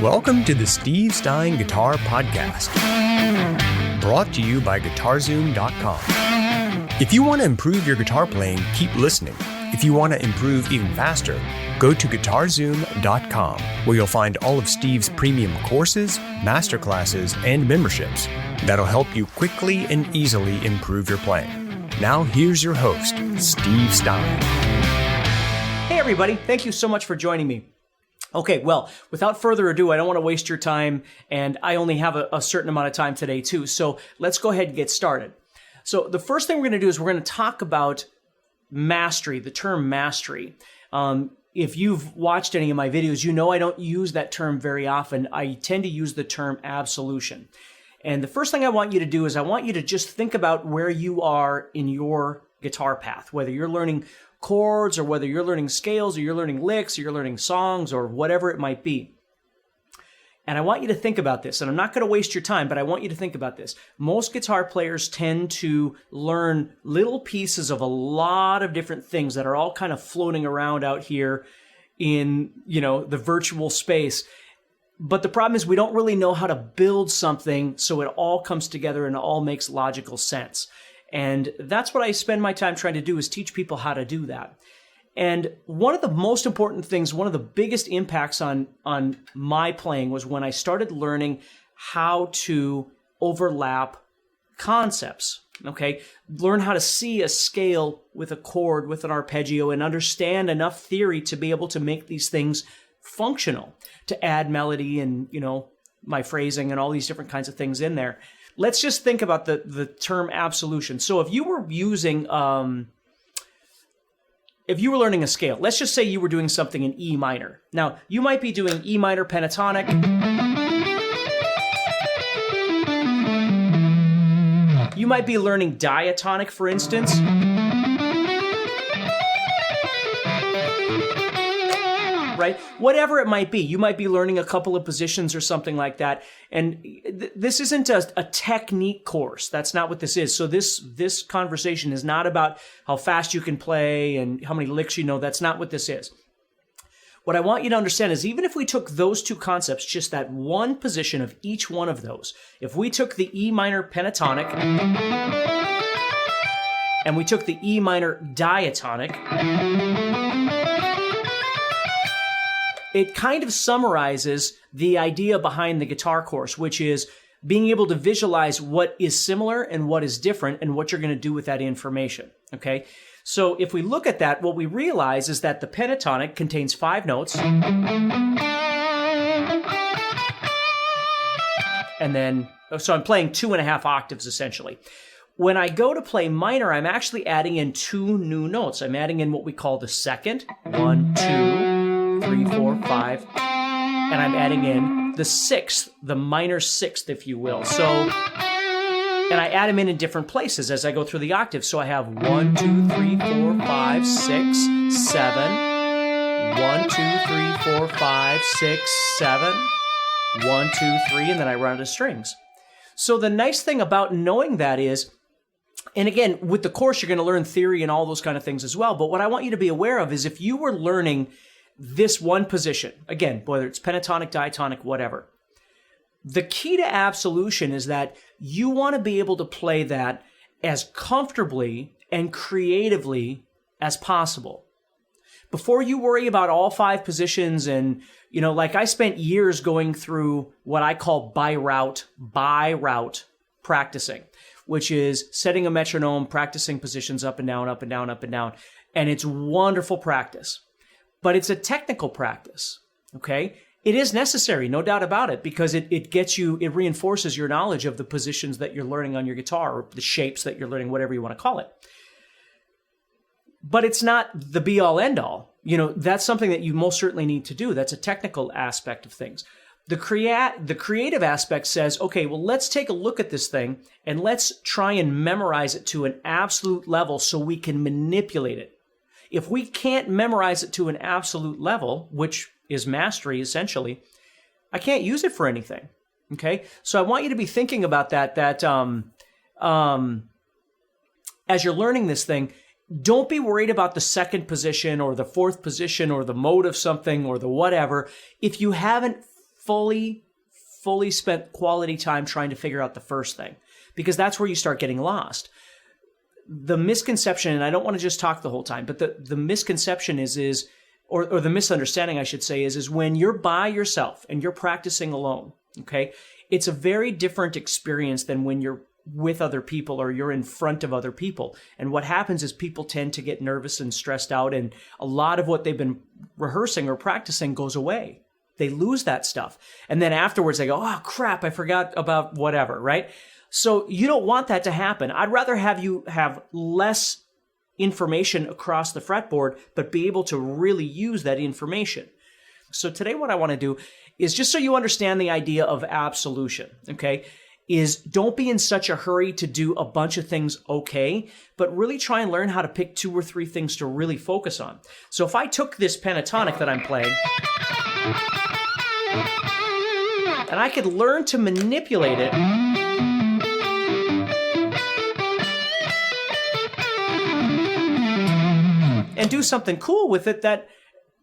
Welcome to the Steve Stein Guitar Podcast, brought to you by GuitarZoom.com. If you want to improve your guitar playing, keep listening. If you want to improve even faster, go to GuitarZoom.com, where you'll find all of Steve's premium courses, masterclasses, and memberships that'll help you quickly and easily improve your playing. Now here's your host, Steve Stein. Hey everybody, thank you so much for joining me. Okay, well, without further ado, I don't want to waste your time, and I only have a certain amount of time today too, so let's go ahead and get started. So the first thing we're going to do is we're going to talk about mastery, the term mastery. If you've watched any of my videos, you know I don't use that term very often. I tend to use the term absolution. And the first thing I want you to do is I want you to just think about where you are in your guitar path, whether you're learning chords or whether you're learning scales or you're learning licks or you're learning songs or whatever it might be. And I want you to think about this, and I'm not going to waste your time, but I want you to think about this. Most guitar players tend to learn little pieces of a lot of different things that are all kind of floating around out here in, the virtual space. But the problem is we don't really know how to build something so it all comes together and it all makes logical sense. And that's what I spend my time trying to do, is teach people how to do that. And one of the most important things, one of the biggest impacts on my playing was when I started learning how to overlap concepts, okay? Learn how to see a scale with a chord, with an arpeggio, and understand enough theory to be able to make these things functional, to add melody and, my phrasing and all these different kinds of things in there. Let's just think about the term absolution. So if you were using, if you were learning a scale, let's just say you were doing something in E minor. Now, you might be doing E minor pentatonic. You might be learning diatonic, for instance. Right? Whatever it might be. You might be learning a couple of positions or something like that. And this isn't a technique course. That's not what this is. So this conversation is not about how fast you can play and how many licks you know. That's not what this is. What I want you to understand is even if we took those two concepts, just that one position of each one of those, if we took the E minor pentatonic and we took the E minor diatonic, it kind of summarizes the idea behind the guitar course, which is being able to visualize what is similar and what is different and what you're going to do with that information, okay? So if we look at that, what we realize is that the pentatonic contains 5 notes. And then, so I'm playing 2.5 octaves essentially. When I go to play minor, I'm actually adding in 2 new notes. I'm adding in what we call the second, 1, 2, 3, 4, 5, and I'm adding in the 6th, the minor 6th, if you will. So, and I add them in different places as I go through the octaves. So I have 1, 2, 3, 4, 5, 6, 7, 1, 2, 3, 4, 5, 6, 7, 1, 2, 3, and then I run out of strings. So the nice thing about knowing that is, and again, with the course, you're going to learn theory and all those kind of things as well. But what I want you to be aware of is if you were learning this one position, again, whether it's pentatonic, diatonic, whatever, the key to absolution is that you want to be able to play that as comfortably and creatively as possible. Before you worry about all 5 positions and, like I spent years going through what I call by route practicing, which is setting a metronome, practicing positions up and down, up and down, up and down. And it's wonderful practice. But it's a technical practice, okay? It is necessary, no doubt about it, because it reinforces your knowledge of the positions that you're learning on your guitar, or the shapes that you're learning, whatever you want to call it. But it's not the be-all, end-all. That's something that you most certainly need to do. That's a technical aspect of things. The creative aspect says, okay, well, let's take a look at this thing, and let's try and memorize it to an absolute level so we can manipulate it. If we can't memorize it to an absolute level, which is mastery essentially, I can't use it for anything, okay? So I want you to be thinking about that as you're learning this thing, don't be worried about the second position or the fourth position or the mode of something or the whatever if you haven't fully spent quality time trying to figure out the first thing, because that's where you start getting lost. The misconception, and I don't want to just talk the whole time, but the misconception is or the misunderstanding, I should say, is when you're by yourself and you're practicing alone, okay? It's a very different experience than when you're with other people or you're in front of other people. And what happens is people tend to get nervous and stressed out, and a lot of what they've been rehearsing or practicing goes away. They lose that stuff. And then afterwards they go, oh crap, I forgot about whatever, right? So you don't want that to happen. I'd rather have you have less information across the fretboard, but be able to really use that information. So today what I want to do is, just so you understand the idea of absolution, okay, is don't be in such a hurry to do a bunch of things okay, but really try and learn how to pick 2 or 3 things to really focus on. So if I took this pentatonic that I'm playing, and I could learn to manipulate it and do something cool with it, that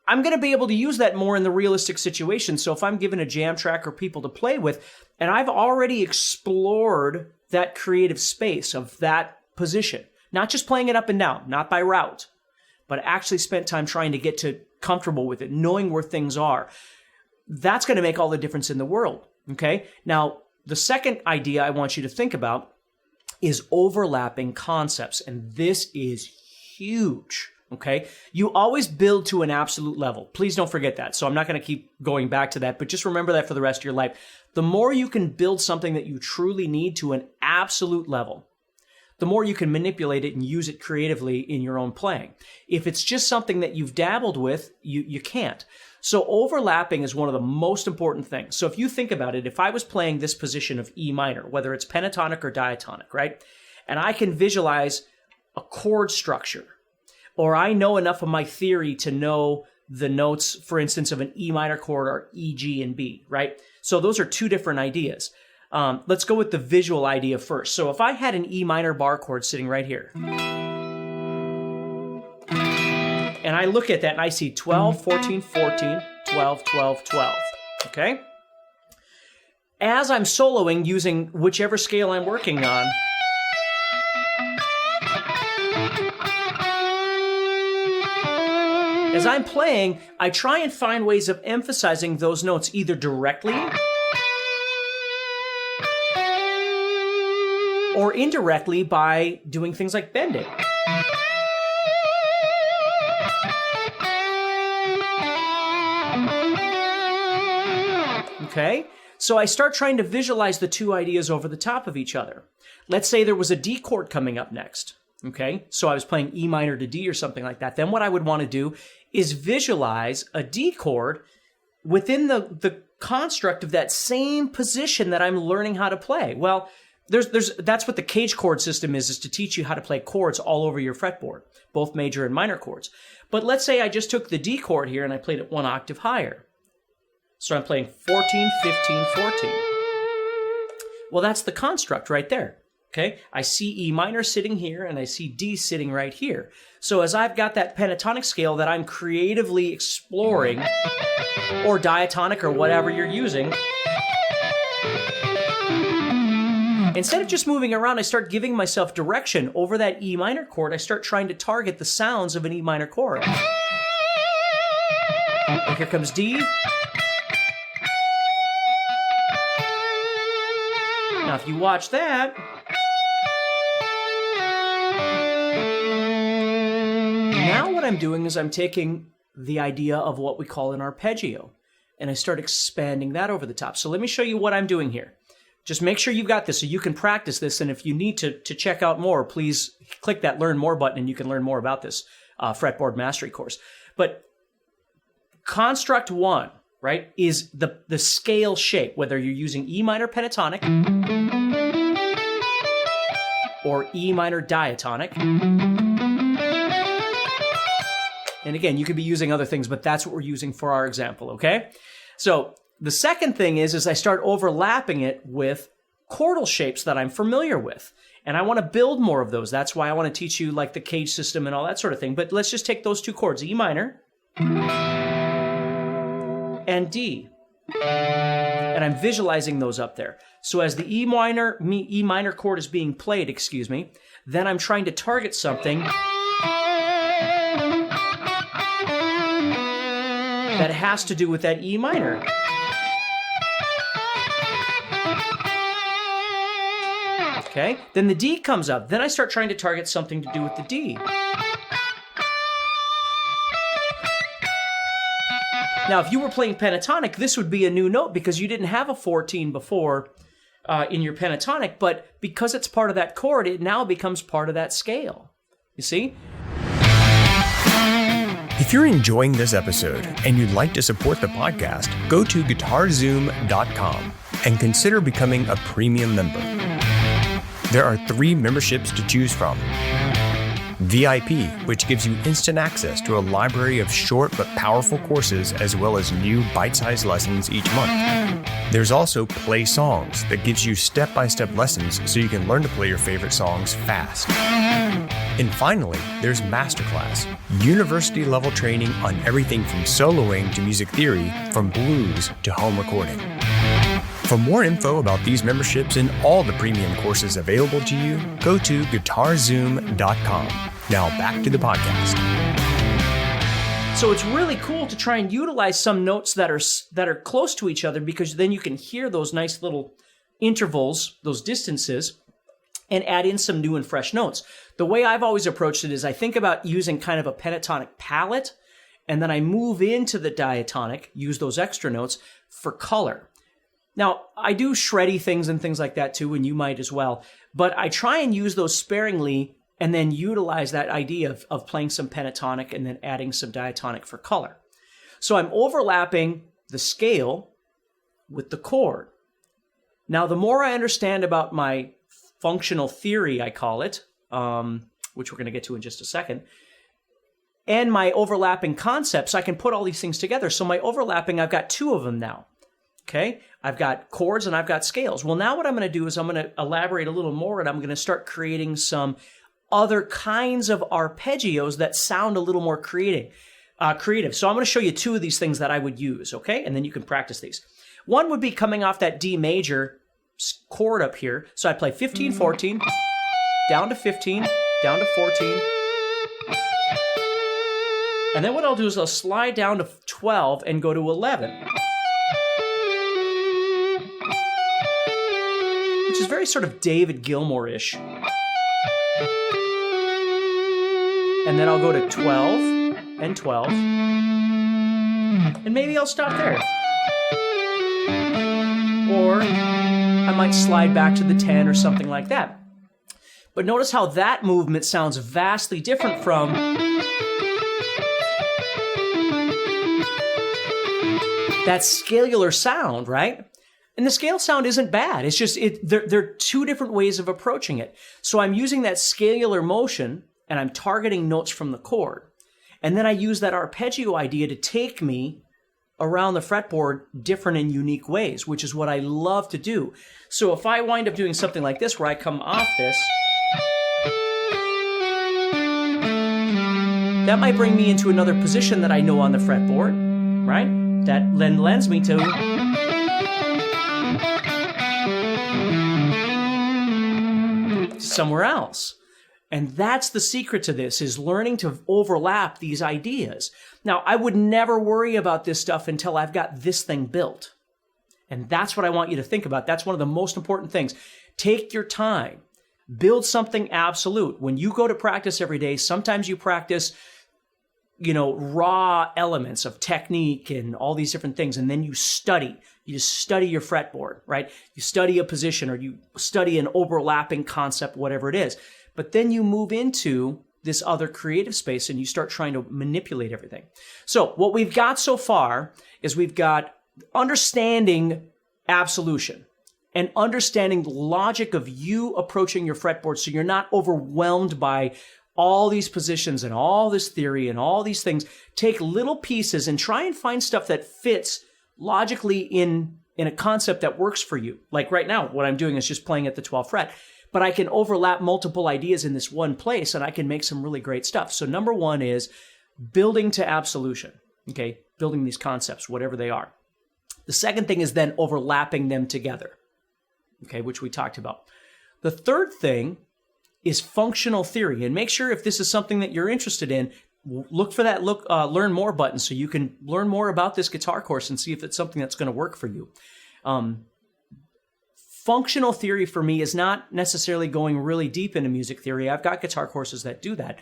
I'm going to be able to use that more in the realistic situation. So if I'm given a jam track or people to play with, and I've already explored that creative space of that position, not just playing it up and down, not by route, but actually spent time trying to get to comfortable with it, knowing where things are, that's going to make all the difference in the world, okay? Now, the second idea I want you to think about is overlapping concepts, and this is huge. Okay, you always build to an absolute level. Please don't forget that. So I'm not going to keep going back to that, but just remember that for the rest of your life. The more you can build something that you truly need to an absolute level, the more you can manipulate it and use it creatively in your own playing. If it's just something that you've dabbled with, you can't. So overlapping is one of the most important things. So if you think about it, if I was playing this position of E minor, whether it's pentatonic or diatonic, right? And I can visualize a chord structure, or I know enough of my theory to know the notes, for instance, of an E minor chord are E, G, and B, right? So those are 2 different ideas. Let's go with the visual idea first. So if I had an E minor bar chord sitting right here, and I look at that and I see 12, 14, 14, 12, 12, 12, okay? As I'm soloing using whichever scale I'm working on, as I'm playing, I try and find ways of emphasizing those notes either directly or indirectly by doing things like bending. Okay? So I start trying to visualize the 2 ideas over the top of each other. Let's say there was a D chord coming up next. Okay, so I was playing E minor to D or something like that. Then what I would want to do is visualize a D chord within the construct of that same position that I'm learning how to play. Well, that's what the cage chord system is to teach you how to play chords all over your fretboard, both major and minor chords. But let's say I just took the D chord here and I played it 1 octave higher. So I'm playing 14, 15, 14. Well, that's the construct right there. Okay, I see E minor sitting here and I see D sitting right here. So as I've got that pentatonic scale that I'm creatively exploring, or diatonic or whatever you're using, instead of just moving around, I start giving myself direction over that E minor chord. I start trying to target the sounds of an E minor chord. And here comes D. Now if you watch that, now what I'm doing is I'm taking the idea of what we call an arpeggio, and I start expanding that over the top. So let me show you what I'm doing here. Just make sure you've got this so you can practice this, and if you need to check out more, please click that Learn More button and you can learn more about this Fretboard Mastery course. But construct 1, right, is the scale shape, whether you're using E minor pentatonic or E minor diatonic. And again, you could be using other things, but that's what we're using for our example, okay? So the second thing is I start overlapping it with chordal shapes that I'm familiar with. And I want to build more of those. That's why I want to teach you like the cage system and all that sort of thing. But let's just take those 2 chords, E minor and D. And I'm visualizing those up there. So as the E minor chord is being played, then I'm trying to target something that has to do with that E minor. Okay, then the D comes up. Then I start trying to target something to do with the D. Now, if you were playing pentatonic, this would be a new note because you didn't have a 14 before in your pentatonic, but because it's part of that chord, it now becomes part of that scale. You see? If you're enjoying this episode and you'd like to support the podcast, go to GuitarZoom.com and consider becoming a premium member. There are 3 memberships to choose from. VIP, which gives you instant access to a library of short but powerful courses as well as new bite-sized lessons each month. There's also Play Songs that gives you step-by-step lessons so you can learn to play your favorite songs fast. And finally, there's Masterclass, university-level training on everything from soloing to music theory, from blues to home recording. For more info about these memberships and all the premium courses available to you, go to GuitarZoom.com. Now back to the podcast. So it's really cool to try and utilize some notes that are close to each other, because then you can hear those nice little intervals, those distances, and add in some new and fresh notes. The way I've always approached it is I think about using kind of a pentatonic palette, and then I move into the diatonic, use those extra notes for color. Now, I do shreddy things and things like that too, and you might as well, but I try and use those sparingly and then utilize that idea of playing some pentatonic and then adding some diatonic for color. So I'm overlapping the scale with the chord. Now, the more I understand about my functional theory, I call it, which we're going to get to in just a second, and my overlapping concepts, I can put all these things together. So my overlapping, I've got 2 of them now. Okay, I've got chords and I've got scales. Well, now what I'm going to do is I'm going to elaborate a little more, and I'm going to start creating some other kinds of arpeggios that sound a little more creative. So I'm going to show you 2 of these things that I would use, okay? And then you can practice these. One would be coming off that D major chord up here. So I play 15, 14, down to 15, down to 14. And then what I'll do is I'll slide down to 12 and go to 11. Which is very sort of David Gilmour-ish. And then I'll go to 12 and 12. And maybe I'll stop there. Or I might slide back to the 10 or something like that. But notice how that movement sounds vastly different from that scalar sound, right? And the scale sound isn't bad. It's just, there are 2 different ways of approaching it. So I'm using that scalar motion, and I'm targeting notes from the chord. And then I use that arpeggio idea to take me around the fretboard different and unique ways, which is what I love to do. So if I wind up doing something like this, where I come off this, that might bring me into another position that I know on the fretboard, right? That then lends me to somewhere else. And that's the secret to this, is learning to overlap these ideas. Now, I would never worry about this stuff until I've got this thing built. And that's what I want you to think about. That's one of the most important things. Take your time. Build something absolute. When you go to practice every day, sometimes you practice, raw elements of technique and all these different things, and then you study. You just study your fretboard, right? You study a position, or you study an overlapping concept, whatever it is. But then you move into this other creative space and you start trying to manipulate everything. So what we've got so far is we've got understanding absolution and understanding the logic of you approaching your fretboard, so you're not overwhelmed by all these positions and all this theory and all these things. Take little pieces and try and find stuff that fits logically in a concept that works for you. Like right now, what I'm doing is just playing at the 12th fret. But I can overlap multiple ideas in this one place, and I can make some really great stuff. So number 1 is building to absolution, okay? Building these concepts, whatever they are. The second thing is then overlapping them together, okay, which we talked about. The third thing is functional theory. And make sure if this is something that you're interested in, look for that learn more button so you can learn more about this guitar course and see if it's something that's going to work for you. Functional theory for me is not necessarily going really deep into music theory. I've got guitar courses that do that.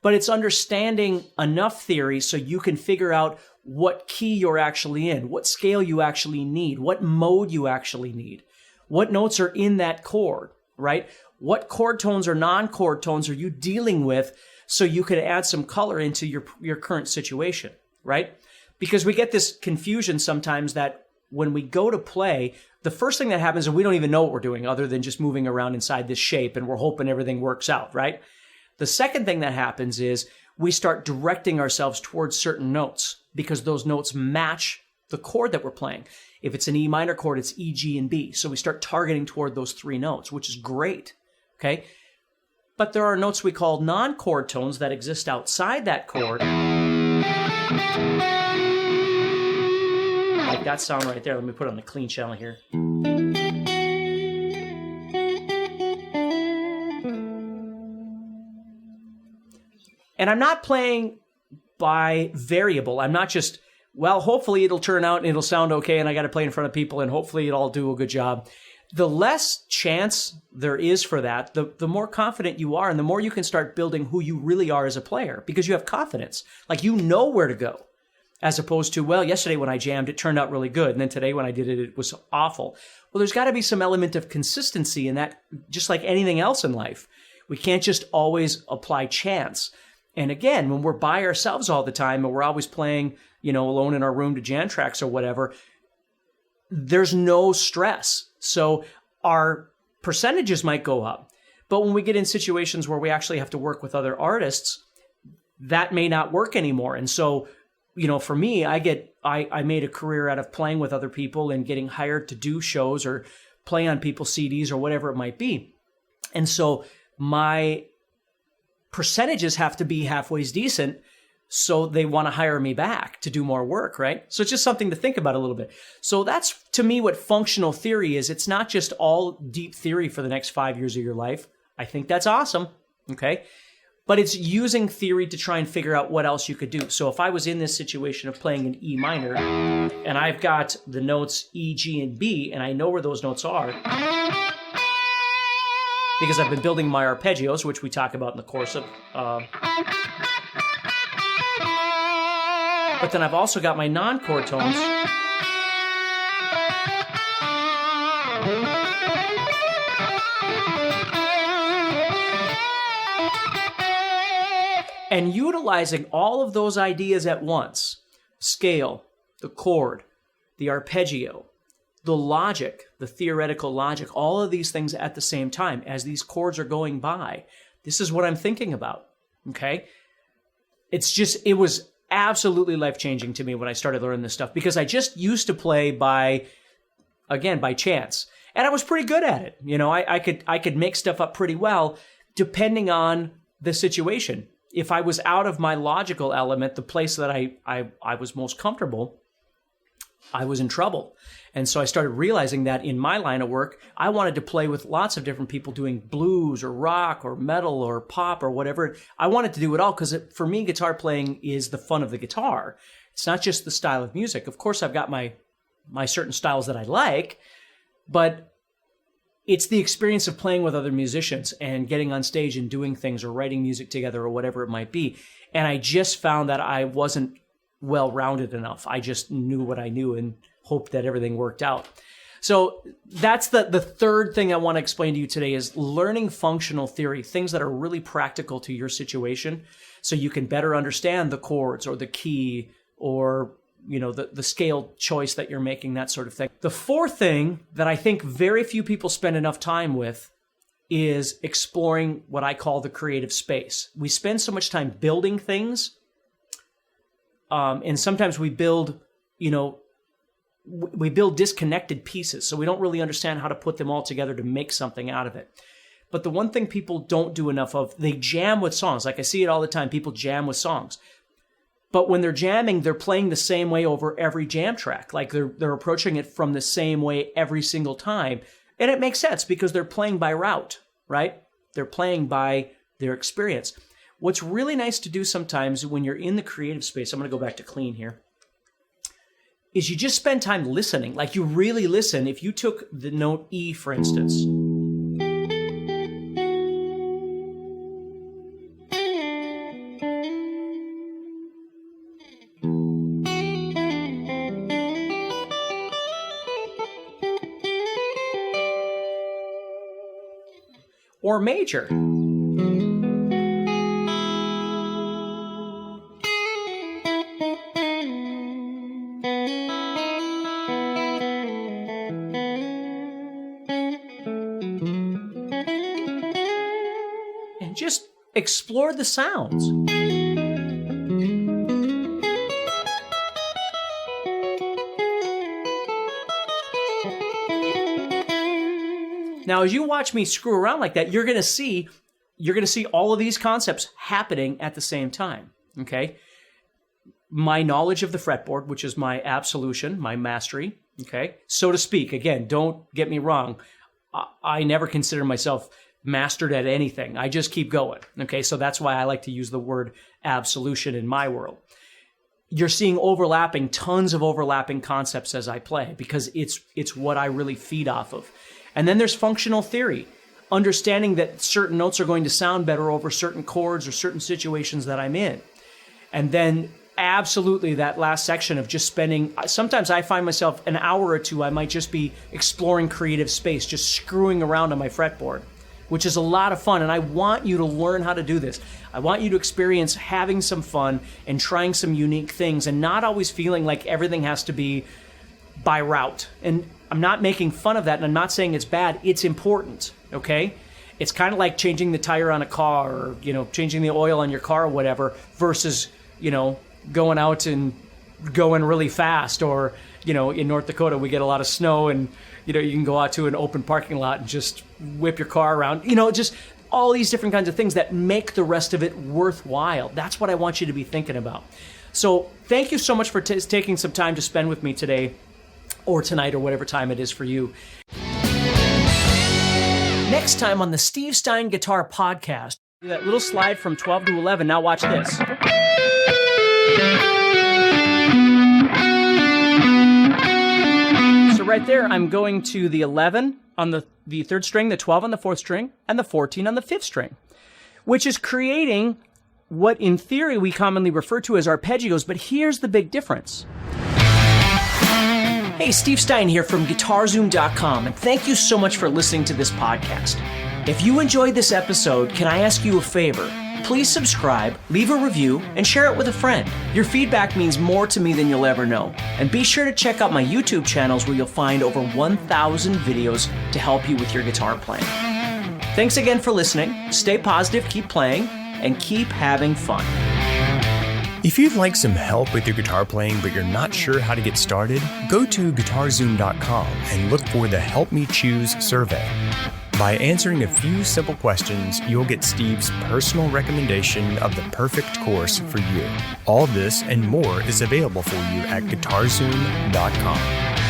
But it's understanding enough theory so you can figure out what key you're actually in, what scale you actually need, what mode you actually need, what notes are in that chord, right? What chord tones or non-chord tones are you dealing with so you can add some color into your current situation, right? Because we get this confusion sometimes that when we go to play, the first thing that happens is we don't even know what we're doing other than just moving around inside this shape and we're hoping everything works out, right? The second thing that happens is we start directing ourselves towards certain notes because those notes match the chord that we're playing. If it's an E minor chord, it's E, G, and B. So we start targeting toward those three notes, which is great, okay? But there are notes we call non-chord tones that exist outside that chord. Like that sound right there. Let me put it on the clean channel here. And I'm not playing by variable. I'm not just, well, hopefully it'll turn out and it'll sound okay and I got to play in front of people and hopefully it'll do a good job. The less chance there is for that, the more confident you are and the more you can start building who you really are as a player because you have confidence. Like you know where to go as opposed to, well, yesterday when I jammed, it turned out really good. And then today when I did it, it was awful. Well, there's got to be some element of consistency in that, just like anything else in life. We can't just always apply chance. And again, when we're by ourselves all the time and we're always playing, alone in our room to jam tracks or whatever, there's no stress. So our percentages might go up. But when we get in situations where we actually have to work with other artists, that may not work anymore. And so, for me, I made a career out of playing with other people and getting hired to do shows or play on people's CDs or whatever it might be. And so my percentages have to be halfway decent so they want to hire me back to do more work, right? So it's just something to think about a little bit. So that's, to me, what functional theory is. It's not just all deep theory for the next 5 years of your life. I think that's awesome, okay? But it's using theory to try and figure out what else you could do. So if I was in this situation of playing an E minor, and I've got the notes E, G, and B, and I know where those notes are, because I've been building my arpeggios, which we talk about in the course of... But then I've also got my non-chord tones. And utilizing all of those ideas at once, scale, the chord, the arpeggio, the logic, the theoretical logic, all of these things at the same time as these chords are going by. This is what I'm thinking about, okay? It was absolutely life-changing to me when I started learning this stuff because I just used to play by chance. And I was pretty good at it. I could make stuff up pretty well depending on the situation. If I was out of my logical element, the place that I was most comfortable, I was in trouble. And so I started realizing that in my line of work, I wanted to play with lots of different people doing blues or rock or metal or pop or whatever. I wanted to do it all because for me, guitar playing is the fun of the guitar. It's not just the style of music. Of course, I've got my certain styles that I like, but it's the experience of playing with other musicians and getting on stage and doing things or writing music together or whatever it might be. And I just found that I wasn't well-rounded enough. I just knew what I knew and hoped that everything worked out. So that's the third thing I want to explain to you today is learning functional theory, things that are really practical to your situation so you can better understand the chords or the key or the scale choice that you're making, that sort of thing. The fourth thing that I think very few people spend enough time with is exploring what I call the creative space. We spend so much time building things, and sometimes we build disconnected pieces, so we don't really understand how to put them all together to make something out of it. But the one thing people don't do enough of, they jam with songs. Like I see it all the time, people jam with songs. But when they're jamming, they're playing the same way over every jam track. Like they're approaching it from the same way every single time. And it makes sense because they're playing by route, right? They're playing by their experience. What's really nice to do sometimes when you're in the creative space, I'm going to go back to clean here, is you just spend time listening. Like you really listen. If you took the note E, for instance, or major, and just explore the sounds. Now, as you watch me screw around like that, you're going to see all of these concepts happening at the same time, okay? My knowledge of the fretboard, which is my absolution, my mastery, okay? So to speak. Again, don't get me wrong. I never consider myself mastered at anything. I just keep going, okay? So that's why I like to use the word absolution in my world. You're seeing tons of overlapping concepts as I play because it's what I really feed off of. And then there's functional theory, understanding that certain notes are going to sound better over certain chords or certain situations that I'm in. And then absolutely that last section of just sometimes I find myself an hour or two, I might just be exploring creative space, just screwing around on my fretboard, which is a lot of fun. And I want you to learn how to do this. I want you to experience having some fun and trying some unique things and not always feeling like everything has to be by route. And I'm not making fun of that, and I'm not saying it's bad. It's important, okay? It's kind of like changing the tire on a car or, changing the oil on your car or whatever versus, going out and going really fast or, in North Dakota, we get a lot of snow and, you can go out to an open parking lot and just whip your car around. Just all these different kinds of things that make the rest of it worthwhile. That's what I want you to be thinking about. So thank you so much for taking some time to spend with me today, or tonight, or whatever time it is for you. Next time on the Steve Stein Guitar Podcast, that little slide from 12 to 11. Now watch this. So right there, I'm going to the 11 on the third string, the 12 on the fourth string, and the 14 on the fifth string, which is creating what in theory we commonly refer to as arpeggios, but here's the big difference. Hey, Steve Stein here from GuitarZoom.com, and thank you so much for listening to this podcast. If you enjoyed this episode, can I ask you a favor? Please subscribe, leave a review, and share it with a friend. Your feedback means more to me than you'll ever know. And be sure to check out my YouTube channels where you'll find over 1,000 videos to help you with your guitar playing. Thanks again for listening. Stay positive, keep playing, and keep having fun. If you'd like some help with your guitar playing but you're not sure how to get started, go to GuitarZoom.com and look for the Help Me Choose survey. By answering a few simple questions, you'll get Steve's personal recommendation of the perfect course for you. All this and more is available for you at GuitarZoom.com.